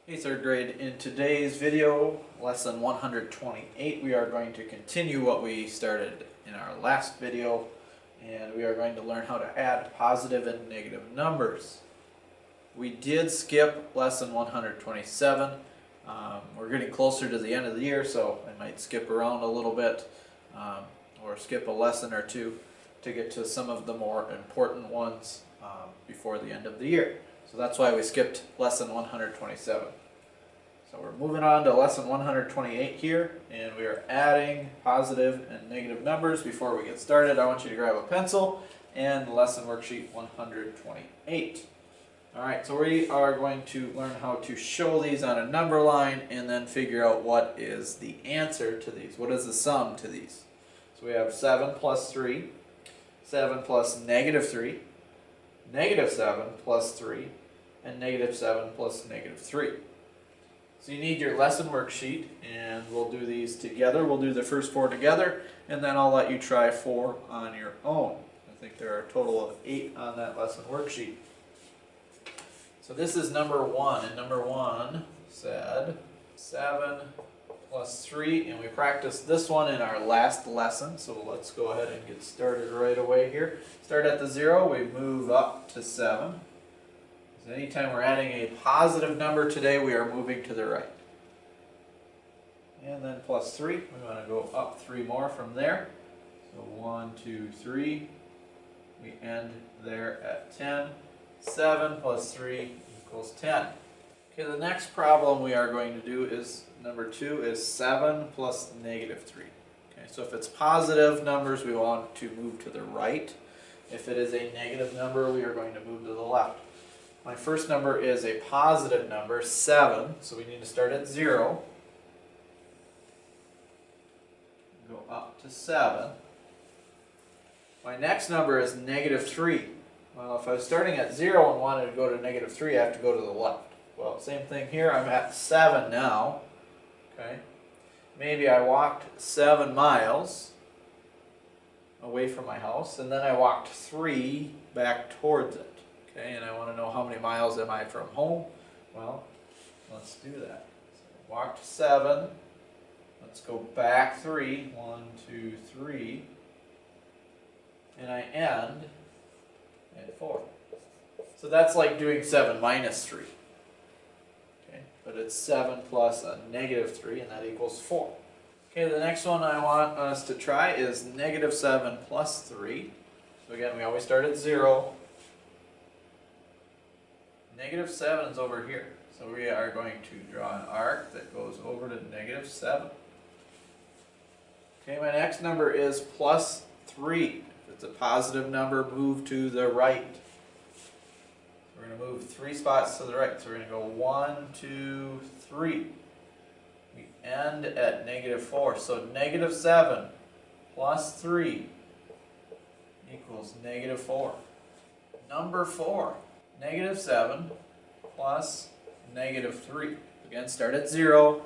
Hey third grade, in today's video, lesson 128, we are going to continue what we started in our last video, and we are going to learn how to add positive and negative numbers. We did skip lesson 127. We're getting closer to the end of the year, so I might skip around a little bit, or skip a lesson or two to get to some of the more important ones before the end of the year. So that's why we skipped lesson 127. So we're moving on to lesson 128 here, and we are adding positive and negative numbers. Before we get started, I want you to grab a pencil and lesson worksheet 128. Alright, so we are going to learn how to show these on a number line and then figure out what is the answer to these. What is the sum to these? So we have 7 plus 3, 7 plus negative 3, negative 7 plus 3, and negative 7 plus negative 3. So you need your lesson worksheet, and we'll do these together. We'll do the first four together, and then I'll let you try 4 on your own. I think there are a total of 8 on that lesson worksheet. So this is number 1, and number 1 said 7 plus 3, and we practiced this one in our last lesson, so let's go ahead and get started right away here. Start at the 0, we move up to 7. So anytime we're adding a positive number today, we are moving to the right. And then plus 3, we want to go up 3 more from there. So 1, 2, 3. We end there at 10. 7 plus 3 equals 10. Okay, the next problem we are going to do is number 2 is 7 plus negative 3. Okay, so if it's positive numbers, we want to move to the right. If it is a negative number, we are going to move to the left. My first number is a positive number, 7, so we need to start at 0. Go up to 7. My next number is negative 3. Well, if I was starting at 0 and wanted to go to negative 3, I have to go to the left. Well, same thing here, I'm at 7 now. Okay. Maybe I walked 7 miles away from my house, and then I walked 3 back towards it. Okay, and I want to know how many miles am I from home? Well, let's do that. So walked 7. Let's go back 3. 1, 2, 3. And I end at 4. So that's like doing 7 minus 3. Okay, but it's 7 plus a negative 3, and that equals 4. Okay, the next one I want us to try is negative 7 plus 3. So again, we always start at 0. Negative 7 is over here, so we are going to draw an arc that goes over to negative 7. Okay, my next number is plus 3. If it's a positive number, move to the right. We're going to move 3 spots to the right, so we're going to go 1, 2, 3. We end at negative 4, so negative 7 plus 3 equals negative 4. Number 4. Negative 7 plus negative 3. Again, start at 0.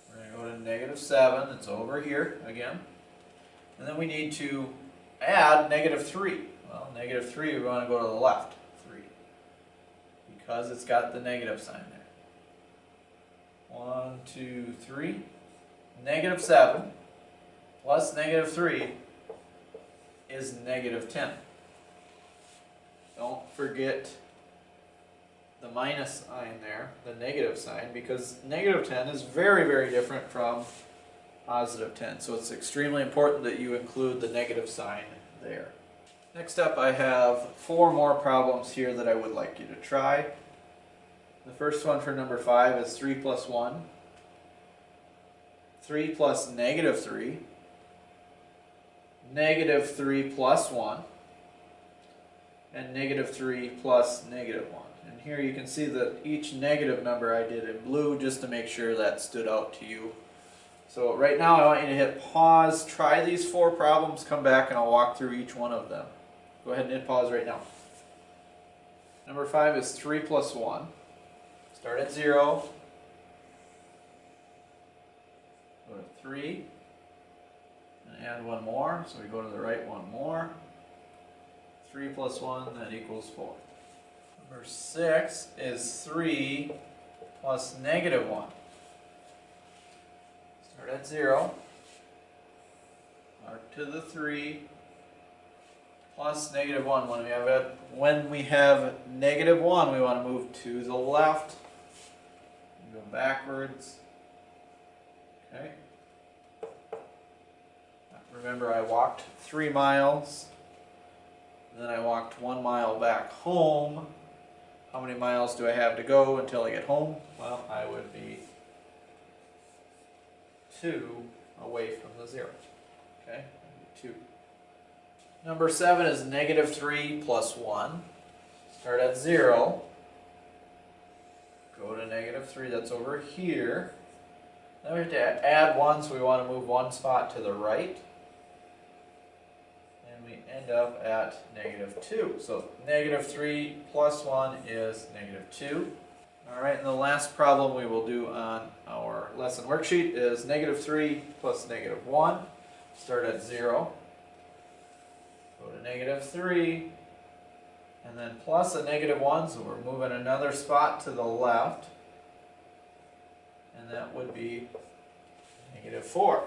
We're going to go to negative 7. It's over here again. And then we need to add negative 3. Well, negative 3, we want to go to the left. 3. Because it's got the negative sign there. 1, 2, 3. Negative 7 plus negative 3 is negative 10. Don't forget the minus sign there, the negative sign, because negative 10 is very, very different from positive 10. So it's extremely important that you include the negative sign there. Next up, I have 4 more problems here that I would like you to try. The first one for number 5 is 3 plus 1. 3 plus negative 3. Negative 3 plus 1. And negative 3 plus negative 1. And here you can see that each negative number I did in blue just to make sure that stood out to you. So right now I want you to hit pause, try these 4 problems, come back and I'll walk through each one of them. Go ahead and hit pause right now. Number 5 is 3 plus 1. Start at 0. Go to 3. And add 1 more, so we go to the right 1 more. 3 plus 1, that equals 4. Number 6 is 3 plus negative 1. Start at 0. Arc to the 3 plus negative 1. When we have negative 1, we want to move to the left. Go backwards. Okay. Remember, I walked 3 miles. Then I walked 1 mile back home. How many miles do I have to go until I get home? Well, I would be 2 away from the 0. Okay, 2. Number 7 is negative 3 plus 1. Start at 0. Go to negative 3, that's over here. Then we have to add 1, so we want to move 1 spot to the right. And we end up at negative 2. So negative 3 plus 1 is negative 2. Alright, and the last problem we will do on our lesson worksheet is negative 3 plus negative 1. Start at 0. Go to negative 3. And then plus a negative 1, so we're moving another spot to the left. And that would be negative 4.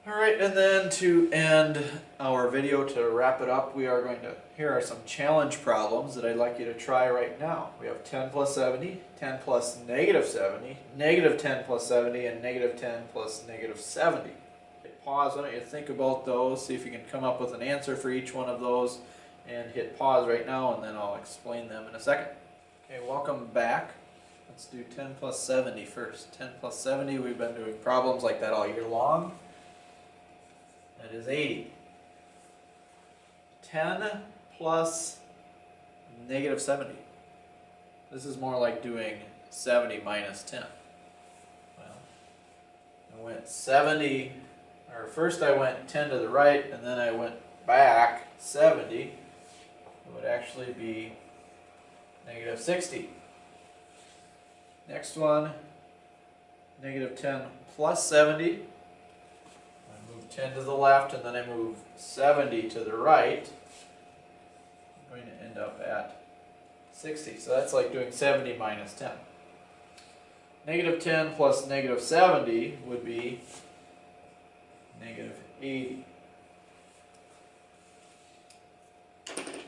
Alright, and then to end our video, to wrap it up, here are some challenge problems that I'd like you to try right now. We have 10 plus 70, 10 plus negative 70, negative 10 plus 70, and negative 10 plus negative 70. Hit pause, why don't you think about those, see if you can come up with an answer for each one of those, and hit pause right now, and then I'll explain them in a second. Okay, welcome back. Let's do 10 plus 70 first. 10 plus 70, we've been doing problems like that all year long. That is 80. 10 plus negative 70. This is more like doing 70 minus 10. Well, I went 70, or first I went 10 to the right, and then I went back 70. It would actually be negative 60. Next one, negative 10 plus 70. I move 10 to the left, and then I move 70 to the right. I'm going to end up at 60. So that's like doing 70 minus 10. Negative 10 plus negative 70 would be negative 80.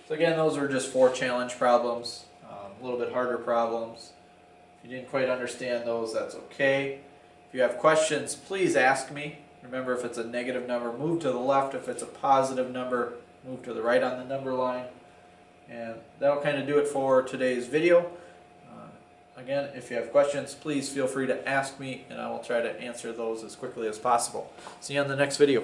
So again, those are just 4 challenge problems, a little bit harder problems. If you didn't quite understand those, that's okay. If you have questions, please ask me. Remember, if it's a negative number, move to the left. If it's a positive number, move to the right on the number line. And that'll kind of do it for today's video. Again, if you have questions, please feel free to ask me, and I will try to answer those as quickly as possible. See you on the next video.